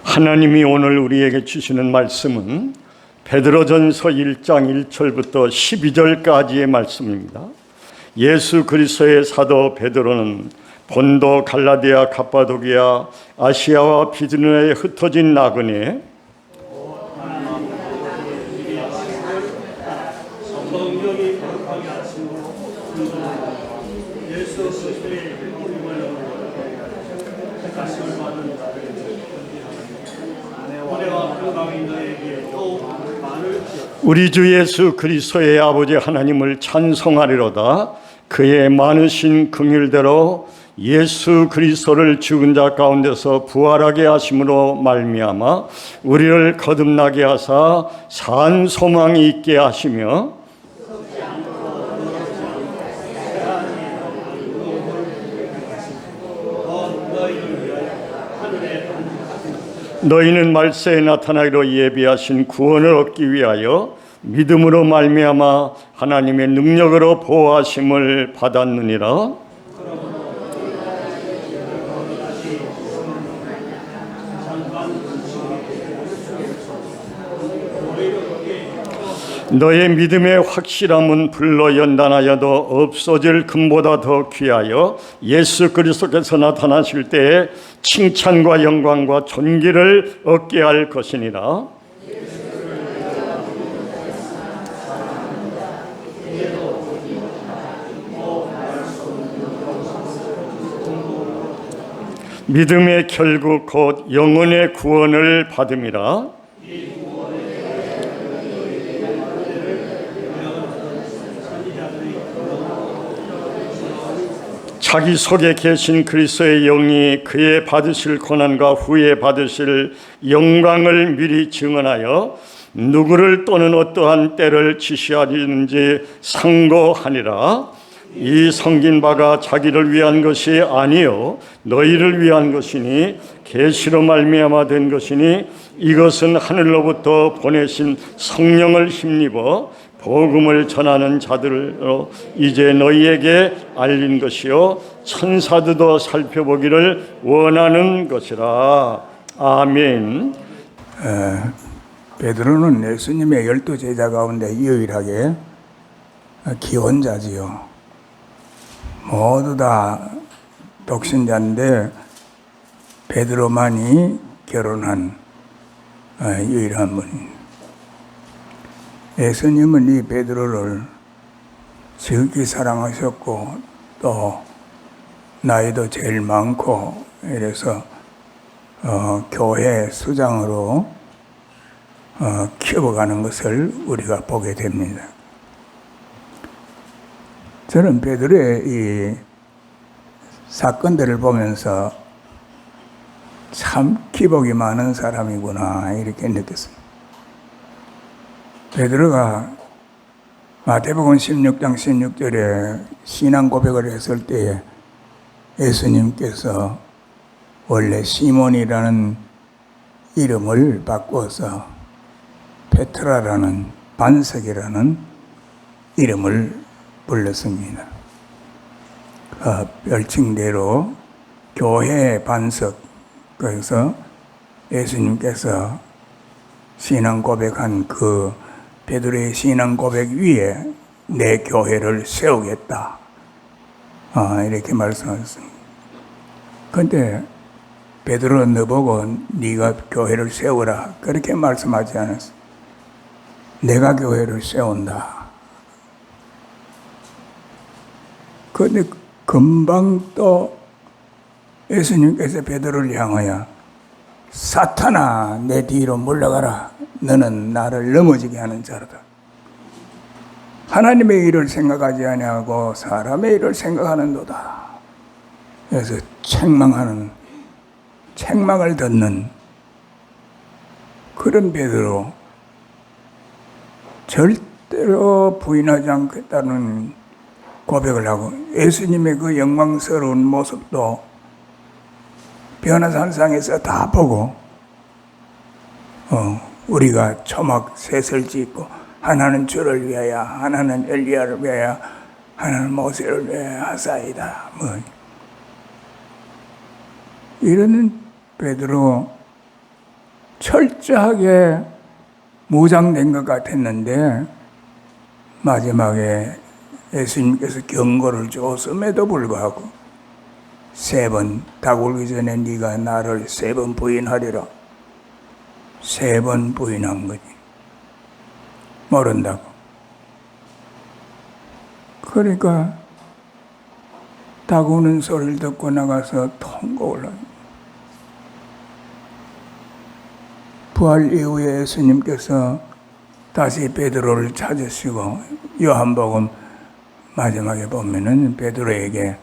하나님이 오늘 우리에게 주시는 말씀은 베드로전서 1장 1절부터 12절까지의 말씀입니다. 예수 그리스도의 사도 베드로는 본도, 갈라디아, 갑바도기아, 아시아와 비두니아에 흩어진 나그네 우리 주 예수 그리스도의 아버지 하나님을 찬송하리로다. 그의 많으신 긍휼대로 예수 그리스도를 죽은 자 가운데서 부활하게 하심으로 말미암아 우리를 거듭나게 하사 산 소망이 있게 하시며 너희는 말세에 나타나기로 예비하신 구원을 얻기 위하여 믿음으로 말미암아 하나님의 능력으로 보호하심을 받았느니라. 너의 믿음의 확실함은 불로 연단하여도 없어질 금보다 더 귀하여 예수 그리스도께서 나타나실 때에 칭찬과 영광과 존귀를 얻게 할 것이니라. 믿음의 결국 곧 영혼의 구원을 받음이라. 자기 속에 계신 그리스도의 영이 그의 받으실 고난과 후에 받으실 영광을 미리 증언하여 누구를 또는 어떠한 때를 지시하리는지 상고하니라. 이 성긴 바가 자기를 위한 것이 아니요 너희를 위한 것이니 계시로 말미암아 된 것이니 이것은 하늘로부터 보내신 성령을 힘입어 복음을 전하는 자들로 이제 너희에게 알린 것이요 천사들도 살펴보기를 원하는 것이라. 아멘. 베드로는 예수님의 12제자 가운데 유일하게 기혼자지요. 모두 다 독신자인데 베드로만이 결혼한 유일한 분입니다. 예수님은 이 베드로를 지극히 사랑하셨고 또 나이도 제일 많고 이래서 교회 수장으로 키워가는 것을 우리가 보게 됩니다. 저는 베드로의 이 사건들을 보면서 참 기복이 많은 사람이구나 이렇게 느꼈습니다. 베드로가 마태복음 16장 16절에 신앙 고백을 했을 때에 예수님께서 원래 시몬이라는 이름을 바꿔서 페트라라는 반석이라는 이름을 불렀습니다. 그 별칭대로 교회의 반석, 그래서 예수님께서 신앙 고백한 그 베드로의 신앙 고백 위에 내 교회를 세우겠다. 이렇게 말씀하셨습니다. 그런데 베드로는 너보고 네가 교회를 세우라 그렇게 말씀하지 않았어요. 내가 교회를 세운다. 그런데 금방 또 예수님께서 베드로를 향하여 사탄아 내 뒤로 물러가라. 너는 나를 넘어지게 하는 자로다. 하나님의 일을 생각하지 아니하고 사람의 일을 생각하는도다. 그래서 책망을 듣는 그런 베드로, 절대로 부인하지 않겠다는 고백을 하고 예수님의 그 영광스러운 모습도 변화산상에서 다 보고 우리가 초막 셋을 짓고 하나는 주를 위하여 하나는 엘리야를 위하여 하나는 모세를 위하여 하사이다. 이런 베드로 철저하게 무장된 것 같았는데 마지막에 예수님께서 경고를 줬음에도 불구하고 3번 닭 울기 전에 네가 나를 3번 부인하리라. 3번 부인한 거지. 모른다고. 그러니까 닭 우는 소리를 듣고 나가서 통곡을 합니다. 부활 이후에 예수님께서 다시 베드로를 찾으시고 요한복음 마지막에 보면은 베드로에게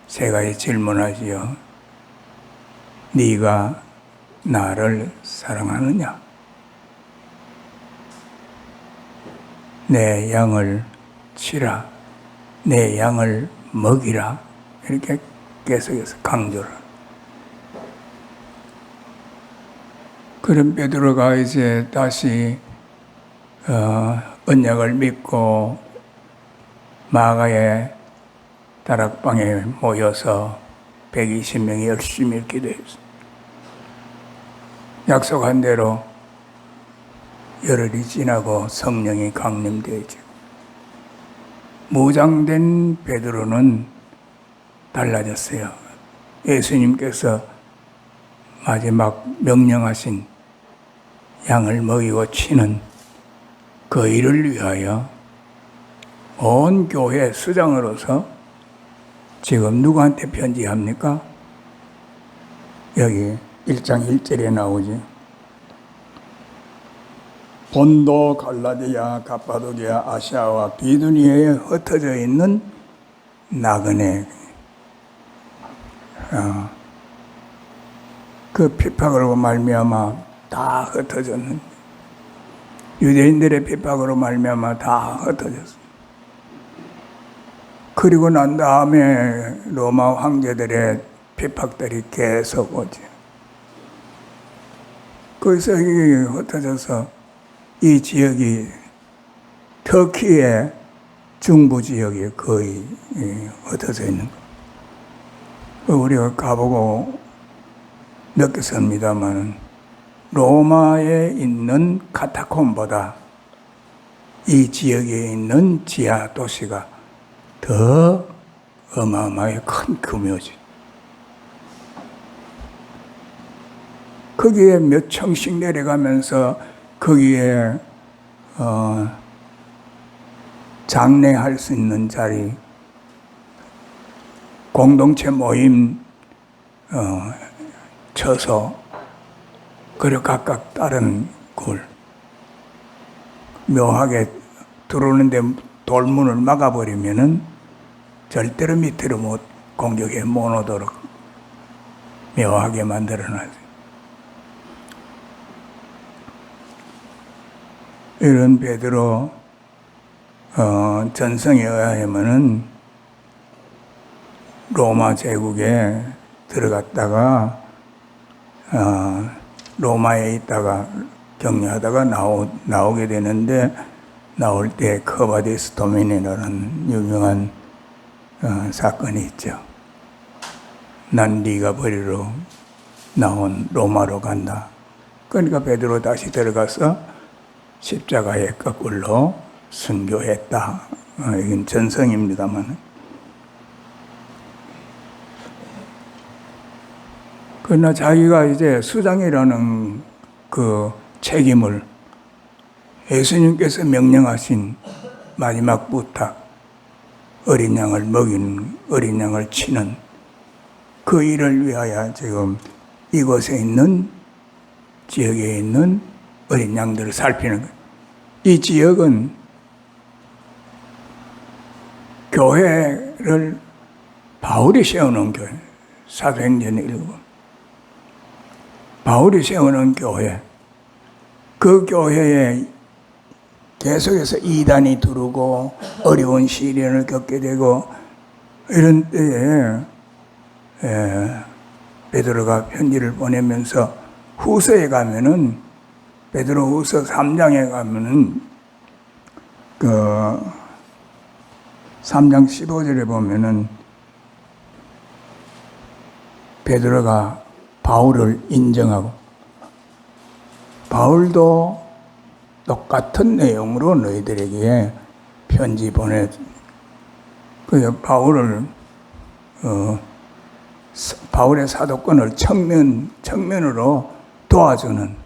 세 가지 질문하지요. 네가 나를 사랑하느냐? 내 양을 치라. 내 양을 먹이라. 이렇게 계속해서 강조를. 그런 베드로가 이제 다시 언약을 믿고 마가의 다락방에 모여서 120명이 열심히 기도했습니다. 약속한 대로 열흘이 지나고 성령이 강림되죠. 무장된 베드로는 달라졌어요. 예수님께서 마지막 명령하신 양을 먹이고 치는 그 일을 위하여 온 교회 수장으로서 지금 누구한테 편지합니까? 여기 1장 1절에 나오지. 본도, 갈라디아, 갑바도기아, 아시아와 비두니아에 흩어져 있는 나그네 그 핍박으로 말미암아 다 흩어졌는 유대인들의 핍박으로 말미암아 다 흩어졌어. 그리고 난 다음에 로마 황제들의 핍박들이 계속 오지. 그래서 이게 흩어져서 이 지역이 터키의 중부 지역에 거의 흩어져 있는 거. 우리가 가보고 느꼈습니다만 로마에 있는 카타콤보다 이 지역에 있는 지하 도시가 더 어마어마하게 큰 규모지. 거기에 몇 층씩 내려가면서 거기에 장례할 수 있는 자리, 공동체 모임 처소, 그리고 각각 다른 굴, 묘하게 들어오는데 돌문을 막아버리면은 절대로 밑으로 못 공격해 못 오도록 묘하게 만들어놨어요. 이런 베드로 전성에 의하면은 로마 제국에 들어갔다가 로마에 있다가 격려하다가 나오게 되는데 나올 때 커바디스 도미니라는 유명한 사건이 있죠. 난 네가 버리러 나온 로마로 간다. 그러니까 베드로 다시 들어가서 십자가에 거꾸로 순교했다. 이건 전성입니다만. 그러나 자기가 이제 수장이라는 그 책임을 예수님께서 명령하신 마지막 부탁, 어린 양을 먹이는, 어린 양을 치는 그 일을 위하여 지금 이곳에 있는 지역에 있는 어린 양들을 살피는 거예요. 이 지역은 교회를 바울이 세우는 교회, 사도행전 1권. 바울이 세우는 교회, 그 교회에 계속해서 이단이 들어오고 어려운 시련을 겪게 되고 이런 때에 베드로가 편지를 보내면서 후서에 가면은 베드로 후서 3장에 가면은 그 3장 15절에 보면은 베드로가 바울을 인정하고 바울도 똑같은 내용으로 너희들에게 편지 보내. 그 바울의 사도권을 측면으로 도와주는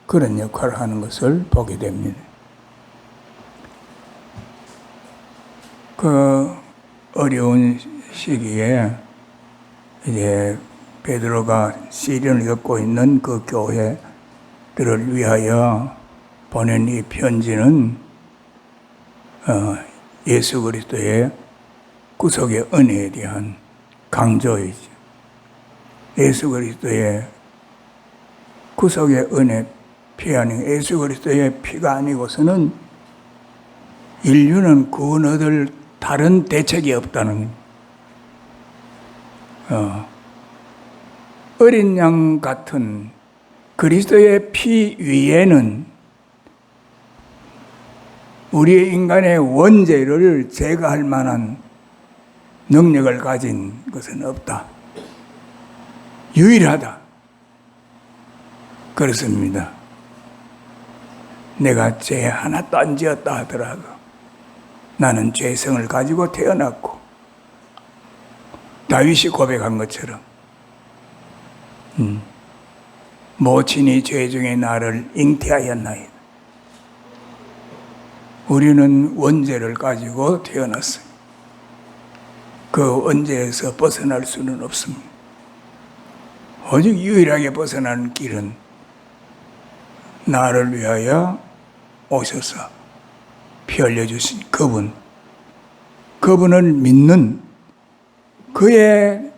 그런 역할을 하는 것을 보게 됩니다. 그 어려운 시기에 이제 베드로가 시련을 겪고 있는 그 교회들을 위하여 보낸 이 편지는 예수 그리스도의 구속의 은혜에 대한 강조이죠. 예수 그리스도의 구속의 은혜, 피 아닌 예수 그리스도의 피가 아니고서는 인류는 구원 얻을 다른 대책이 없다는 어린 양 같은 그리스도의 피 위에는 우리의 인간의 원죄를 제거할 만한 능력을 가진 것은 없다. 유일하다. 그렇습니다. 내가 죄 하나도 안 지었다 하더라도 나는 죄성을 가지고 태어났고 다윗이 고백한 것처럼 모친이 죄 중에 나를 잉태하였나이다. 우리는 원죄를 가지고 태어났어요. 그 원죄에서 벗어날 수는 없습니다. 오직 유일하게 벗어나는 길은 나를 위하여 오셔서 피 흘려주신 그분을 믿는 그의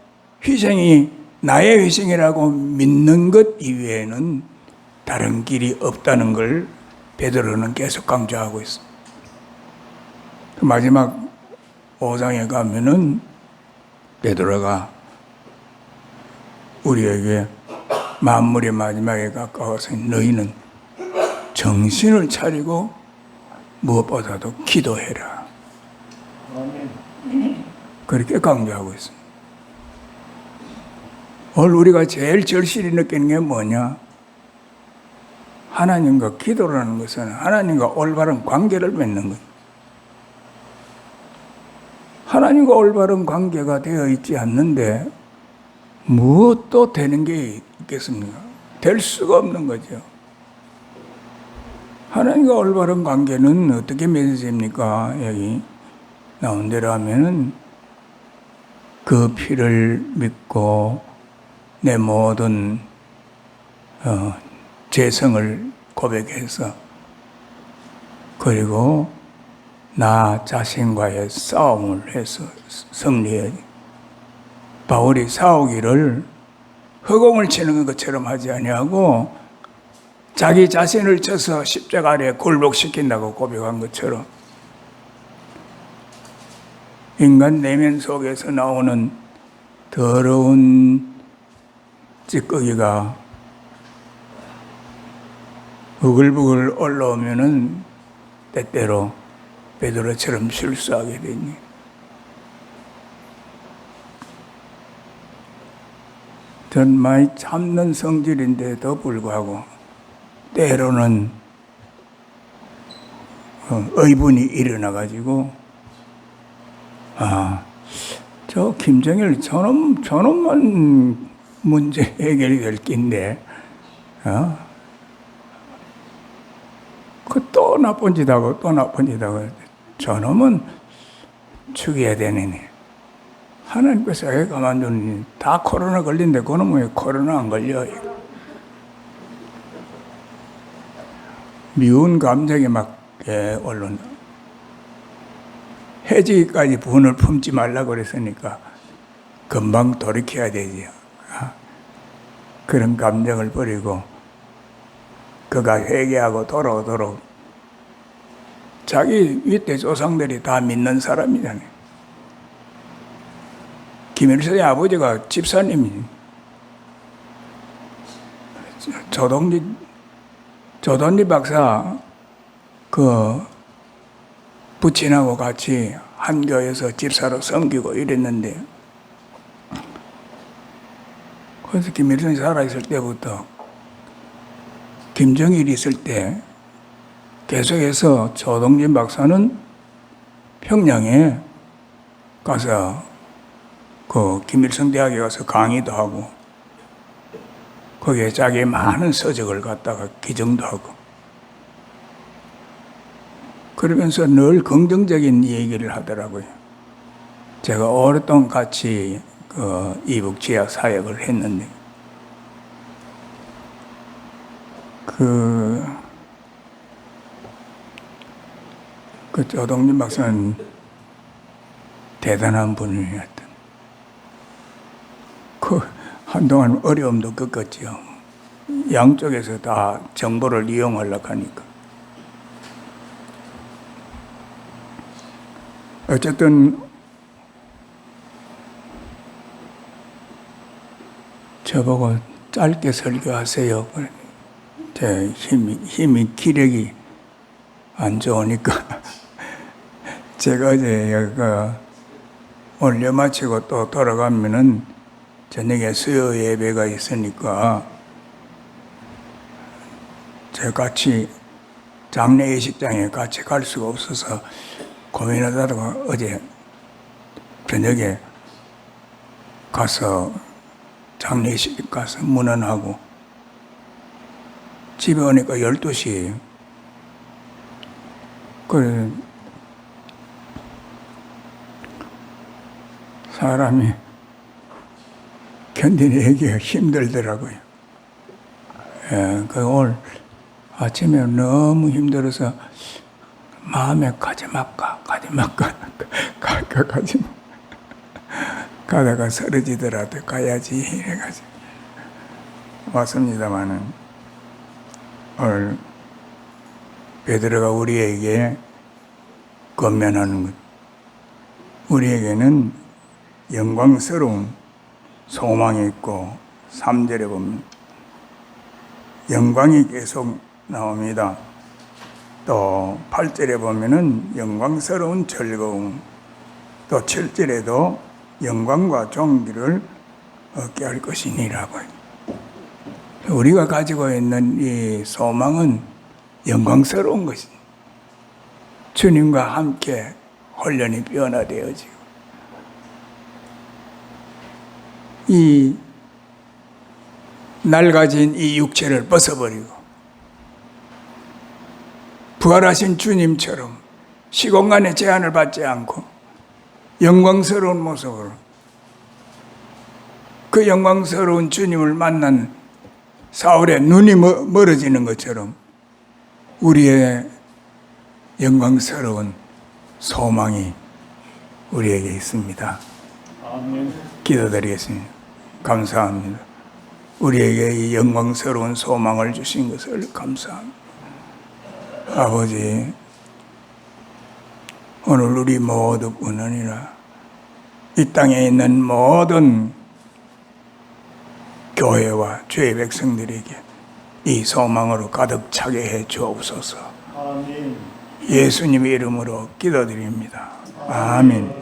희생이 나의 희생이라고 믿는 것 이외에는 다른 길이 없다는 걸 베드로는 계속 강조하고 있습니다. 마지막 5장에 가면은 베드로가 우리에게 만물의 마지막에 가까워서 너희는 정신을 차리고 무엇보다도 기도해라. 그렇게 강조하고 있습니다. 오늘 우리가 제일 절실히 느끼는 게 뭐냐? 하나님과 기도라는 것은 하나님과 올바른 관계를 맺는 것. 하나님과 올바른 관계가 되어 있지 않는데 무엇도 되는 게 있겠습니까? 될 수가 없는 거죠. 하나님과 올바른 관계는 어떻게 맺어집니까? 여기 나온 대로 하면은 그 피를 믿고 내 모든 죄성을 고백해서 그리고 나 자신과의 싸움을 해서 승리해야지. 바울이 싸우기를 허공을 치는 것처럼 하지 아니하고 자기 자신을 쳐서 십자가 아래에 굴복시킨다고 고백한 것처럼 인간 내면 속에서 나오는 더러운 찌꺼기가 부글부글 올라오면은 때때로 베드로처럼 실수하게 되니 전 많이 참는 성질인데도 불구하고 때로는 의분이 일어나가지고 저 김정일 저놈만 문제 해결이 될 낀데 그 또 나쁜 짓 하고 또 나쁜 짓 하고 저놈은 죽여야 되느니 하나님께서 왜 가만두니 다 코로나 걸린데 그놈은 왜 코로나 안 걸려? 미운 감정이 막 올라온다. 해지기까지 분을 품지 말라 그랬으니까 금방 돌이켜야 되지요. 그런 감정을 버리고 그가 회개하고 돌아오도록 자기 윗대 조상들이 다 믿는 사람이잖아요. 김일성의 아버지가 집사님이 조동리 박사 그 부친하고 같이 한 교회에서 집사로 섬기고 이랬는데 그래서 김일성이 살아있을 때부터 김정일 있을 때 계속해서 조동진 박사는 평양에 가서 그 김일성 대학에 가서 강의도 하고 거기에 자기의 많은 서적을 갖다가 기증도 하고 그러면서 늘 긍정적인 얘기를 하더라고요. 제가 오랫동안 같이 그 이북 지하 사역을 했는데 그 조동진 박사는 대단한 분이었던. 그 한동안 어려움도 겪었지요. 양쪽에서 다 정보를 이용하려고 하니까. 어쨌든 저보고 짧게 설교하세요. 제 힘이 기력이 안 좋으니까 제가 어제 오늘 여 마치고 또 돌아가면은 저녁에 수요 예배가 있으니까 제가 같이 장례 예식장에 같이 갈 수가 없어서 고민하다가 어제 저녁에 가서 장례식 가서 문안하고 집에 오니까 12시예요. 그래 사람이 견디기가 힘들더라고요. 오늘 아침에 너무 힘들어서 마음에 가지 말까 가다가 쓰러지더라도 가야지 이래가지고 왔습니다마는 오늘 베드로가 우리에게 권면하는 것, 우리에게는 영광스러운 소망이 있고 3절에 보면 영광이 계속 나옵니다. 또 8절에 보면은 영광스러운 즐거움, 또 7절에도 영광과 존귀를 얻게 할 것이니라고. 우리가 가지고 있는 이 소망은 영광스러운 것입니다. 주님과 함께 혼련이 변화되어지고 이 낡아진 이 육체를 벗어버리고 부활하신 주님처럼 시공간의 제한을 받지 않고 영광스러운 모습으로 그 영광스러운 주님을 만난 사울의 눈이 멀어지는 것처럼 우리의 영광스러운 소망이 우리에게 있습니다. 아멘. 기도드리겠습니다. 감사합니다. 우리에게 이 영광스러운 소망을 주신 것을 감사합니다. 아버지, 오늘 우리 모두뿐 아니라 이 땅에 있는 모든 교회와 주의 백성들에게 이 소망으로 가득 차게 해 주옵소서. 아멘. 예수님의 이름으로 기도드립니다. 아멘.